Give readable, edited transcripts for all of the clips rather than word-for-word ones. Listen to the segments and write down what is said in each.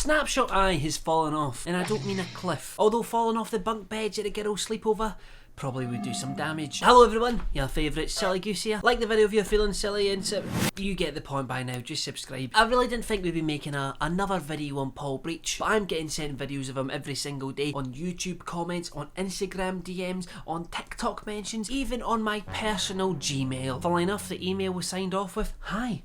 Snapshoteye has fallen off, and I don't mean a cliff. Although falling off the bunk beds at a girl's sleepover probably would do some damage. Hello everyone, your favourite silly goose here. Like the video if you're feeling silly and you get the point by now, just subscribe. I really didn't think we'd be making another video on Paul Breach, but I'm getting sent videos of him every single day on YouTube comments, on Instagram DMs, on TikTok mentions, even on my personal Gmail. Funnily enough, the email was signed off with, "Hi."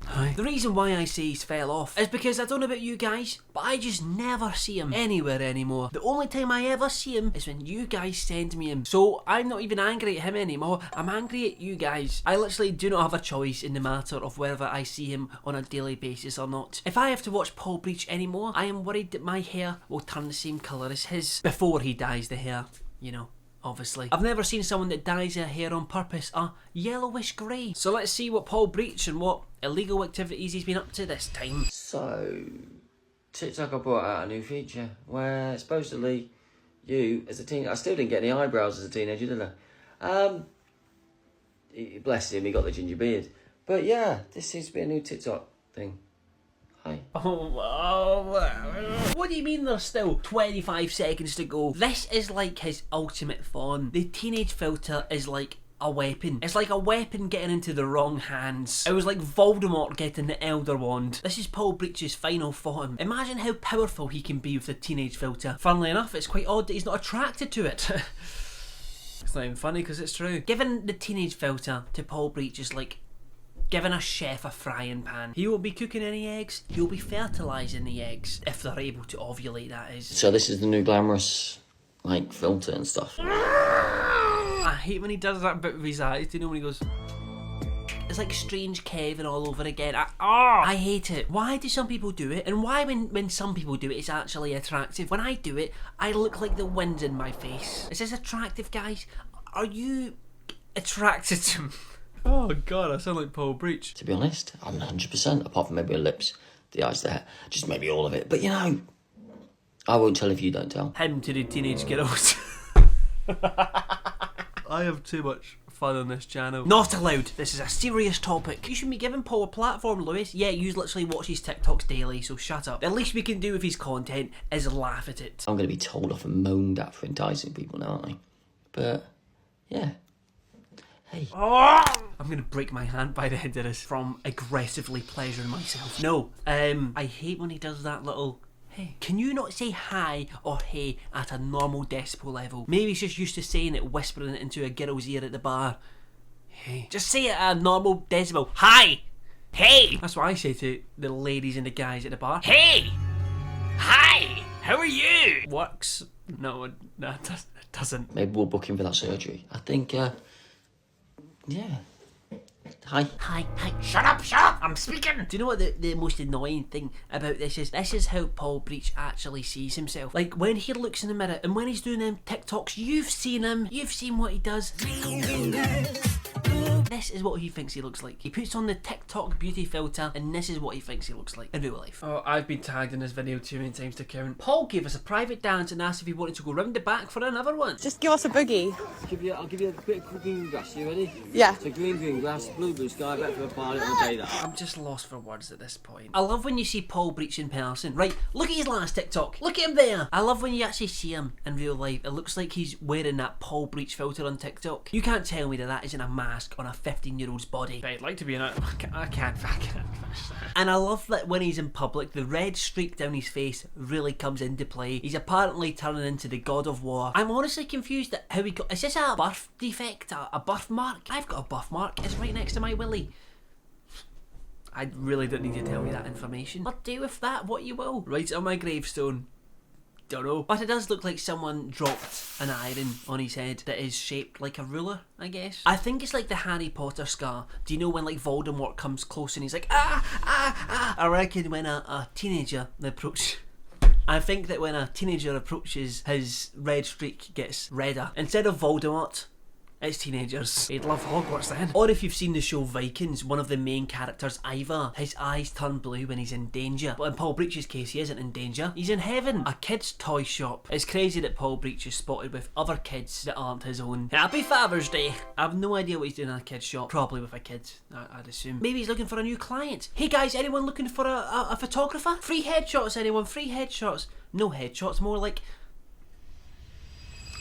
Hi. The reason why I say he's fell off is because I don't know about you guys, but I just never see him anywhere anymore. The only time I ever see him is when you guys send me him. So I'm not even angry at him anymore, I'm angry at you guys. I literally do not have a choice in the matter of whether I see him on a daily basis or not. If I have to watch Paul Breach anymore, I am worried that my hair will turn the same colour as his before he dyes the hair, you know. Obviously. I've never seen someone that dyes their hair on purpose a yellowish grey. So let's see what Paul Breach and what illegal activities he's been up to this time. So, TikTok have brought out a new feature where supposedly you, as a teen, I still didn't get any eyebrows as a teenager, did I? Bless him, he got the ginger beard. But yeah, this seems to be a new TikTok thing. Hi. What do you mean there's still 25 seconds to go? This is like his ultimate fun. The teenage filter is like a weapon. It's like a weapon getting into the wrong hands. It was like Voldemort getting the Elder Wand. This is Paul Breach's final form. Imagine how powerful he can be with the teenage filter. Funnily enough, it's quite odd that he's not attracted to it. It's not even funny because it's true. Giving the teenage filter to Paul Breach is like giving a chef a frying pan. He won't be cooking any eggs, he'll be fertilising the eggs, if they're able to ovulate, that is. So this is the new glamorous, like, filter and stuff. I hate when he does that bit with his eyes, do you know when he goes... It's like Strange Kevin all over again. I hate it. Why do some people do it? And why when some people do it, it's actually attractive? When I do it, I look like the wind in my face. Is this attractive, guys? Are you attracted to me? Oh god, I sound like Paul Breach. To be honest, I'm 100%, apart from maybe the lips, the eyes there, just maybe all of it. But you know, I won't tell if you don't tell. Him to the teenage girls. I have too much fun on this channel. Not allowed. This is a serious topic. You should be giving Paul a platform, Lewis. Yeah, you literally watch his TikToks daily, so shut up. The least we can do with his content is laugh at it. I'm going to be told off and moaned at for enticing people now, aren't I? But, yeah. Hey. Oh! I'm gonna break my hand by the end of this from aggressively pleasuring myself. No, I hate when he does that little hey. Can you not say hi or hey at a normal decibel level? Maybe he's just used to saying it, whispering it into a girl's ear at the bar. Hey. Just say it at a normal decibel. Hi! Hey! That's what I say to the ladies and the guys at the bar. Hey! Hi! How are you? Works. No, it doesn't. Maybe we'll book him for that surgery. I think, yeah. Hi. Hi. Shut up, I'm speaking. Do you know what the most annoying thing about this is? This is how Paul Breach actually sees himself. Like, when he looks in the mirror and when he's doing them TikToks, you've seen him, you've seen what he does. This is what he thinks he looks like. He puts on the TikTok beauty filter and this is what he thinks he looks like in real life. Oh, I've been tagged in this video too many times to count. Paul gave us a private dance and asked if he wanted to go round the back for another one. Just give us a boogie. I'll give you a bit of green grass. You ready? Yeah. So green grass, blue sky, back to a party all day that. I'm just lost for words at this point. I love when you see Paul Breach in person. Right, look at his last TikTok. Look at him there. I love when you actually see him in real life. It looks like he's wearing that Paul Breach filter on TikTok. You can't tell me that isn't a mask on a 15-year-old's body. I'd like to be in it. I can't finish that. And I love that when he's in public, the red streak down his face really comes into play. He's apparently turning into the god of war. I'm honestly confused at how he got... Is this a birth defect? A birthmark? I've got a birthmark. It's right next to my willy. I really don't need to tell you that information. But do with that what you will. Write it on my gravestone. Don't know. But it does look like someone dropped an iron on his head that is shaped like a ruler, I guess. I think it's like the Harry Potter scar. Do you know when like Voldemort comes close and he's like, I reckon when a teenager approaches... I think that when a teenager approaches, his red streak gets redder. Instead of Voldemort, It's teenagers. He'd love Hogwarts then. Or if you've seen the show Vikings, one of the main characters, Ivar, his eyes turn blue when he's in danger. But in Paul Breach's case, he isn't in danger. He's in heaven. A kid's toy shop. It's crazy that Paul Breach is spotted with other kids that aren't his own. Happy Father's Day. I have no idea what he's doing in a kid's shop. Probably with a kid, I'd assume. Maybe he's looking for a new client. Hey guys, anyone looking for a photographer? Free headshots, anyone? Free headshots. No headshots, more like...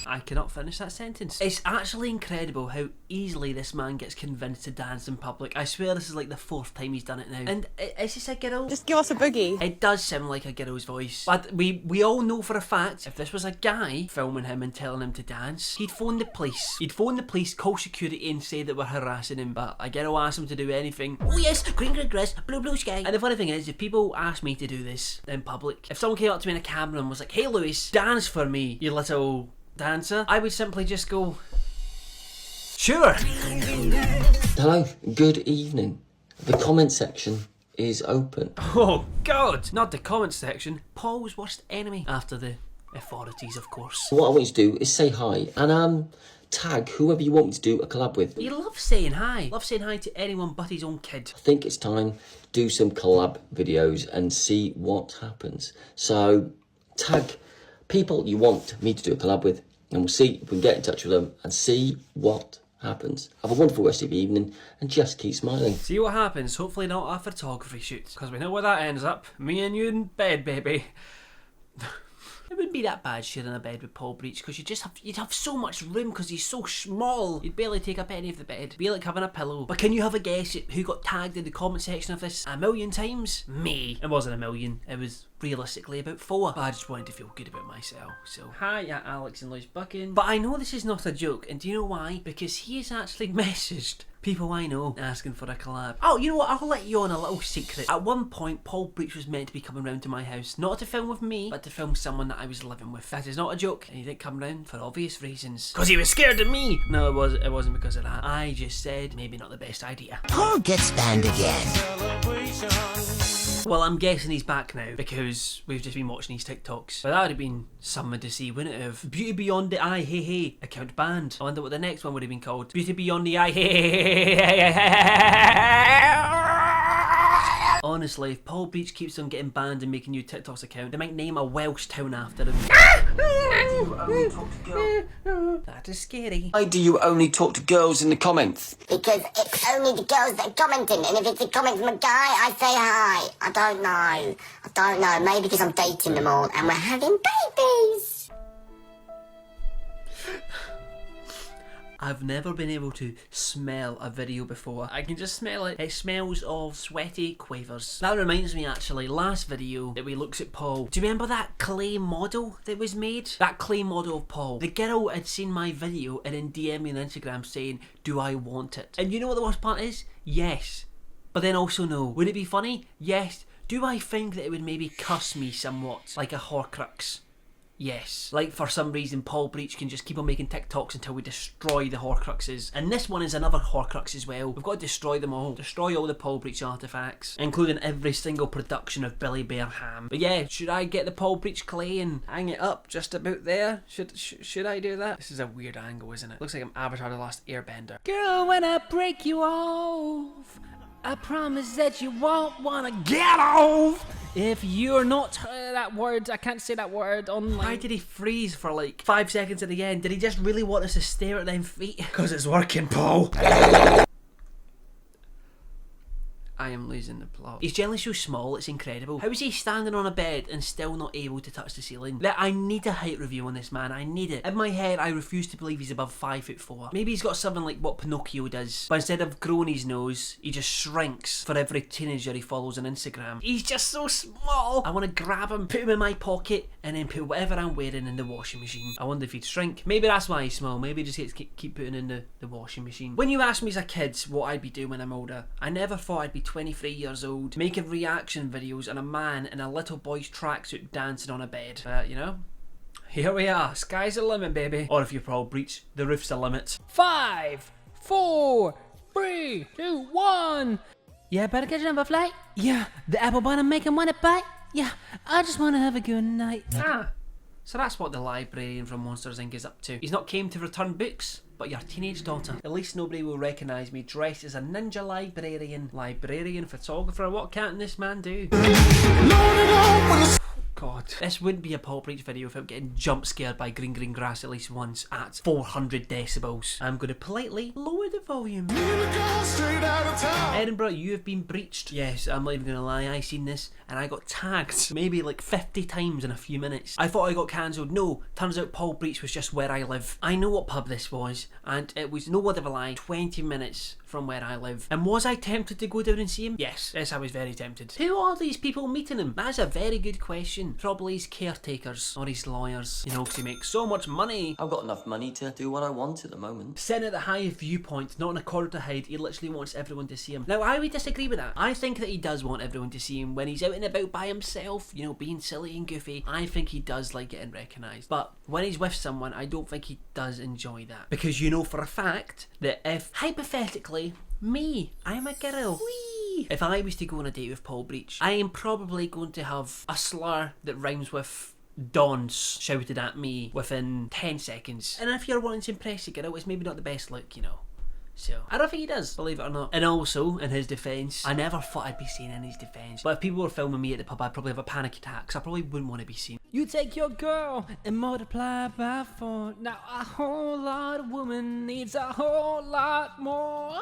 I cannot finish that sentence. It's actually incredible how easily this man gets convinced to dance in public. I swear this is like the 4th time he's done it now. And is this a girl? Just give us a boogie. It does sound like a girl's voice. But we all know for a fact, if this was a guy filming him and telling him to dance, he'd phone the police. He'd phone the police, call security and say that we're harassing him. But a girl asked him to do anything. Oh yes, green grass, blue sky. And the funny thing is, if people ask me to do this in public, if someone came up to me in a camera and was like, hey Lewis, dance for me, you little... dancer, I would simply just go, sure. Hello, good evening. The comment section is open. Oh God, not the comment section. Paul's worst enemy after the authorities, of course. What I want you to do is say hi and tag whoever you want me to do a collab with. He loves saying hi. Loves saying hi to anyone but his own kid. I think it's time to do some collab videos and see what happens. So tag people you want me to do a collab with, and we'll see if we can get in touch with them and see what happens. Have a wonderful rest of your evening and just keep smiling. See what happens. Hopefully not a photography shoot, because we know where that ends up. Me and you in bed, baby. It wouldn't be that bad sharing a bed with Paul Breach, because you'd have so much room because he's so small. You'd barely take up any of the bed. It'd be like having a pillow. But can you have a guess at who got tagged in the comment section of this 1,000,000 times? Me. It wasn't 1,000,000. It was realistically about 4. But I just wanted to feel good about myself. So hi, Alex and Lois Buchan. But I know this is not a joke, and do you know why? Because he has actually messaged people I know asking for a collab. Oh, you know what? I'll let you on a little secret. At one point, Paul Breach was meant to be coming round to my house, not to film with me, but to film someone that I was living with. That is not a joke, and he didn't come round for obvious reasons. Because he was scared of me! No, it wasn't because of that. I just said maybe not the best idea. Paul gets banned again. Well, I'm guessing he's back now because we've just been watching his TikToks. But that would have been something to see, wouldn't it have? Beauty Beyond the Eye, hey hey, account banned. I wonder what the next one would have been called. Beauty Beyond the Eye, hey hey hey hey. Honestly, if Paul Breach keeps on getting banned and making new TikToks account, they might name a Welsh town after him. That is scary. Why do you only talk to girls in the comments? Because it's only the girls that are commenting, and if it's a comment from a guy, I say hi. I don't know. Maybe because I'm dating them all and we're having babies. I've never been able to smell a video before. I can just smell it. It smells of sweaty quavers. That reminds me actually, last video that we looked at Paul. Do you remember that clay model that was made? That clay model of Paul. The girl had seen my video and then DM me on Instagram saying, do I want it? And you know what the worst part is? Yes. But then also no. Would it be funny? Yes. Do I think that it would maybe cuss me somewhat? Like a Horcrux? Yes. Like for some reason Paul Breach can just keep on making TikToks until we destroy the Horcruxes. And this one is another Horcrux as well. We've got to destroy them all. Destroy all the Paul Breach artifacts. Including every single production of Billy Bear Ham. But yeah, should I get the Paul Breach clay and hang it up just about there? Should I do that? This is a weird angle, isn't it? Looks like I'm Avatar the Last Airbender. Girl, when I break you off, I promise that you won't wanna get off. If you're not that word, I can't say that word online. Why did he freeze for like 5 seconds at the end? Did he just really want us to stare at them feet? Because it's working, Paul. I am losing the plot. He's generally so small, it's incredible. How is he standing on a bed and still not able to touch the ceiling? I need a height review on this man, I need it. In my head, I refuse to believe he's above 5'4". Maybe he's got something like what Pinocchio does, but instead of growing his nose, he just shrinks for every teenager he follows on Instagram. He's just so small. I want to grab him, put him in my pocket, and then put whatever I'm wearing in the washing machine. I wonder if he'd shrink. Maybe that's why he's small. Maybe he just gets keep putting in the washing machine. When you asked me as a kid what I'd be doing when I'm older, I never thought I'd be 23 years old, making reaction videos and a man in a little boy's tracksuit dancing on a bed. You know, here we are. Sky's the limit, baby. Or if you Paul Breach, the roof's the limit. 5, 4, 3, 2, 1. Yeah, better catch another flight. Yeah, the apple bun I'm making want to bite. Yeah, I just want to have a good night. So that's what the librarian from Monsters Inc. is up to. He's not came to return books, but your teenage daughter. At least nobody will recognise me dressed as a ninja librarian. Librarian, photographer, what can't this man do? God. This wouldn't be a Paul Breach video without getting jump scared by green grass at least once at 400 decibels. I'm going to politely lower the volume. Edinburgh, you have been breached. Yes, I'm not even going to lie, I seen this and I got tagged maybe like 50 times in a few minutes. I thought I got cancelled. No, turns out Paul Breach was just where I live. I know what pub this was and it was no word of a lie, 20 minutes from where I live. And was I tempted to go down and see him? Yes, I was very tempted. Who are these people meeting him? That's a very good question. Probably his caretakers or his lawyers. You know, because he makes so much money. I've got enough money to do what I want at the moment. Sitting at the highest viewpoint, not in a corner to hide, he literally wants everyone to see him. Now, I would disagree with that. I think that he does want everyone to see him when he's out and about by himself, you know, being silly and goofy. I think he does like getting recognised. But when he's with someone, I don't think he does enjoy that. Because you know for a fact that if, hypothetically, me, I'm a girl. Whee! If I was to go on a date with Paul Breach, I am probably going to have a slur that rhymes with Dons shouted at me within 10 seconds. And if you're wanting to impress a girl, it's maybe not the best look, you know. So, I don't think he does, believe it or not. And also, in his defence, I never thought I'd be seen in his defence. But if people were filming me at the pub, I'd probably have a panic attack, because I probably wouldn't want to be seen. You take your girl and multiply by 4. Now a whole lot of woman needs a whole lot more.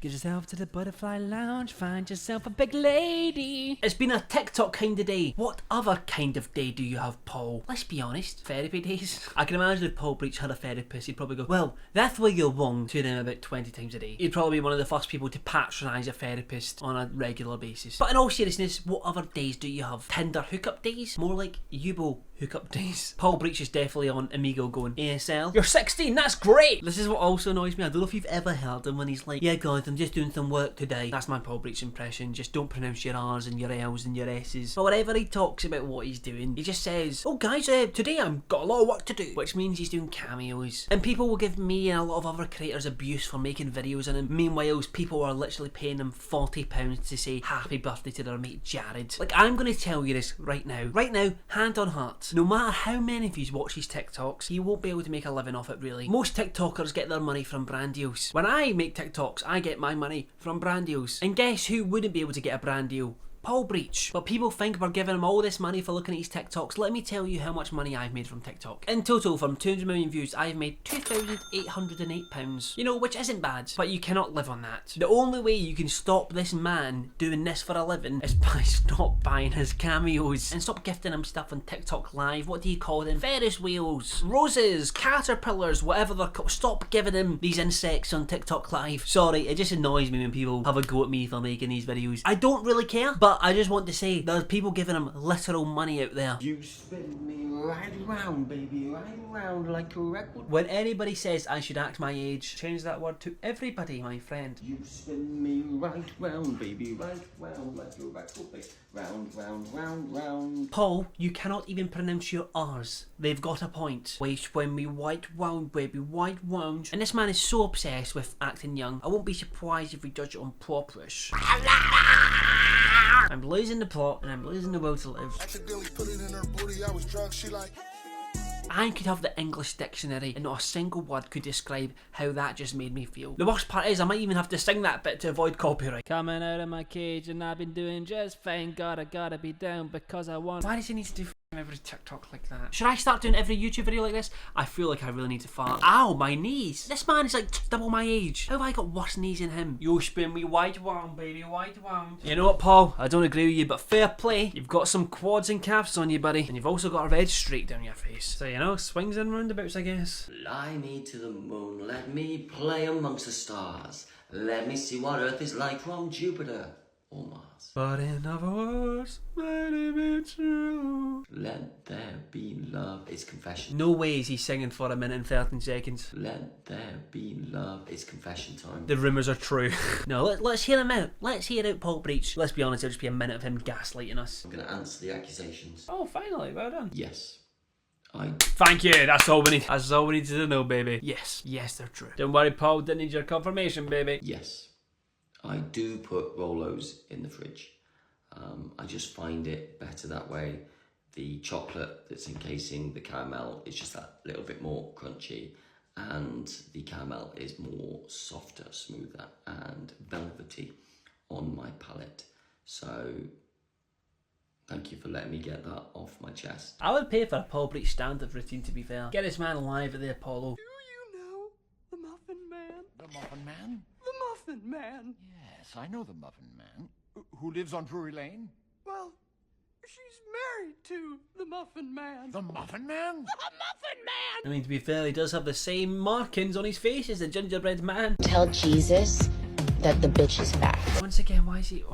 Get yourself to the butterfly lounge, find yourself a big lady. It's been a TikTok kind of day. What other kind of day do you have, Paul? Let's be honest, therapy days. I can imagine if Paul Breach had a therapist, he'd probably go, well, that's where you're wrong, to them about 20 times a day. He'd probably be one of the first people to patronise a therapist on a regular basis. But in all seriousness, what other days do you have? Tinder hookup days? More like Yubo hookup days. Paul Breach is definitely on Amigo going, ASL, you're 16, that's great! This is what also annoys me. I don't know if you've ever heard him when he's like, yeah guys, I'm just doing some work today. That's my Paul Breach impression. Just don't pronounce your R's and your L's and your S's. But whenever he talks about what he's doing, he just says, oh guys, today I've got a lot of work to do. Which means he's doing cameos. And people will give me and a lot of other creators abuse for making videos on him. Meanwhile, people are literally paying him £40 to say happy birthday to their mate Jared. Like, I'm going to tell you this right now. Right now, hand on heart. No matter how many of you watch his TikToks, he won't be able to make a living off it really. Most TikTokers get their money from brand deals. When I make TikToks, I get my money from brand deals. And guess who wouldn't be able to get a brand deal? Paul Breach. But people think we're giving him all this money for looking at his TikToks. Let me tell you how much money I've made from TikTok. In total, from 200 million views, I've made £2,808. You know, which isn't bad, but you cannot live on that. The only way you can stop this man doing this for a living is by stop buying his cameos and stop gifting him stuff on TikTok Live. What do you call them? Ferris wheels, roses, caterpillars, whatever they're called. Stop giving him these insects on TikTok Live. Sorry, it just annoys me when people have a go at me for making these videos. I don't really care, but I just want to say there's people giving him literal money out there. You spin me right round, baby, right round like a record. When anybody says I should act my age, change that word to everybody, my friend. You spin me right round, baby, right round like a record, baby. Round, round, round, round. Paul, you cannot even pronounce your R's. They've got a point. We spin me white round, baby, white round. And this man is so obsessed with acting young, I won't be surprised if we judge it on purpose. I'm losing the plot and I'm losing the will to live. Accidentally put it in her booty, I was drunk, she like... I could have the English dictionary and not a single word could describe how that just made me feel. The worst part is I might even have to sing that bit to avoid copyright. Coming out of my cage and I've been doing just fine. God, I gotta be down because I want... Why does he need to do every TikTok like that? Should I start doing every YouTube video like this? I feel like I really need to fart. Ow, my knees. This man is like double my age. How have I got worse knees than him? You spin me white wound, baby, white wound. You know what, Paul? I don't agree with you, but fair play. You've got some quads and calves on you, buddy. And you've also got a red streak down your face. So, you know, swings and roundabouts, I guess. Fly me to the moon, let me play amongst the stars. Let me see what Earth is like from Jupiter or Mars. But in other words, let it be true. Let there be love, it's confession. No way is he singing for a minute and 13 seconds. Let there be love, it's confession time. The rumours are true. No, let's hear him out. Let's hear out Paul Breach. Let's be honest, it'll just be a minute of him gaslighting us. I'm going to answer the accusations. Oh, finally, well done. Yes. Thank you, that's all we need. That's all we need to know, baby. Yes, they're true. Don't worry, Paul, didn't need your confirmation, baby. Yes. I do put Rolos in the fridge. I just find it better that way the chocolate that's encasing the caramel is just that little bit more crunchy, and the caramel is more softer, smoother, and velvety on my palate. So thank you for letting me get that off my chest. I would pay for a Paul Breach stand-up routine, to be fair. Get this man live at the Apollo. Do you know the Muffin Man? The Muffin Man? The Muffin Man. Yes, I know the Muffin Man. Who lives on Drury Lane? Well, she's married to the Muffin Man. The Muffin Man? The Muffin Man! I mean, to be fair, he does have the same markings on his face as the gingerbread man. Tell Jesus that the bitch is back. Once again, why is he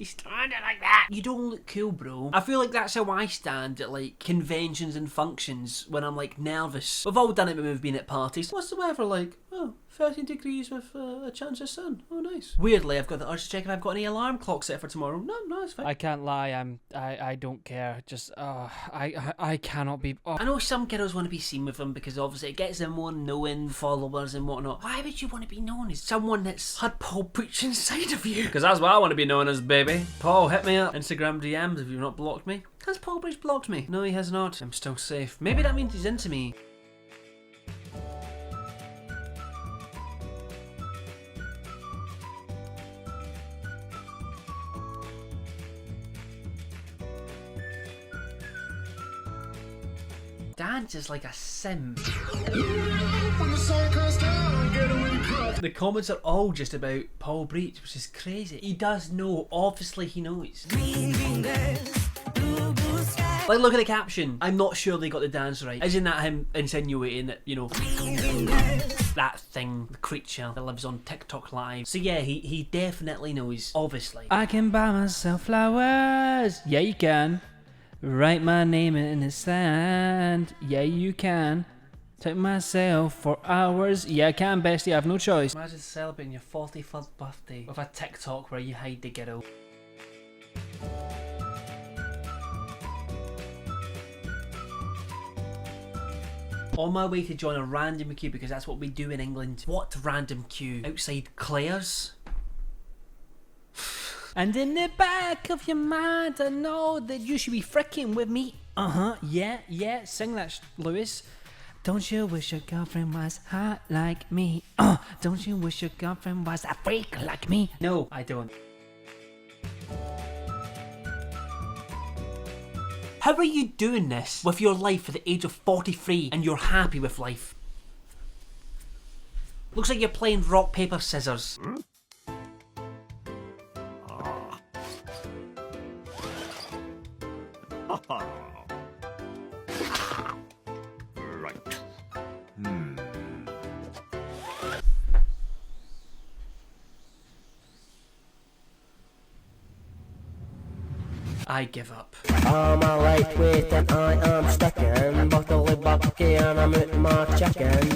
standing like that? You don't look cool, bro. I feel like that's how I stand at like conventions and functions when I'm like nervous. We've all done it when we've been at parties. What's the weather like? Oh, 13 degrees with a chance of sun. Oh, nice. Weirdly, I've got the urge to check if I've got any alarm clock set for tomorrow. No, it's fine. I can't lie. I don't care. Just I cannot be. I know some girls want to be seen with them because obviously it gets them more knowing followers and whatnot. Why would you want to be known as someone that's had Paul Breach inside of you? Because that's what I want to be known as, baby. Paul, hit me up. Instagram DMs if you've not blocked me. Has Paul Breach blocked me? No, he has not. I'm still safe. Maybe that means he's into me. Dance is like a sim. The comments are all just about Paul Breach, which is crazy. He does know, obviously he knows. Like, look at the caption. I'm not sure they got the dance right. Isn't that him insinuating that, you know, that thing, the creature that lives on TikTok Live? So yeah, he definitely knows, obviously. I can buy myself flowers. Yeah, you can. Write my name in the sand. Yeah, you can. Take myself for hours. Yeah, I can, bestie. I have no choice. Imagine celebrating your 41st birthday with a TikTok where you hide the ghetto. On my way to join a random queue, because that's what we do in England. What random queue? Outside Claire's? And in the back of your mind, I know that you should be freaking with me. Yeah, sing that, Lewis. Don't you wish your girlfriend was hot like me? Don't you wish your girlfriend was a freak like me? No, I don't. How are you doing this with your life at the age of 43 and you're happy with life? Looks like you're playing rock, paper, scissors. Right. I give up. All my life with an eye I'm stuck in. Bottle of bucky and I'm with my chicken.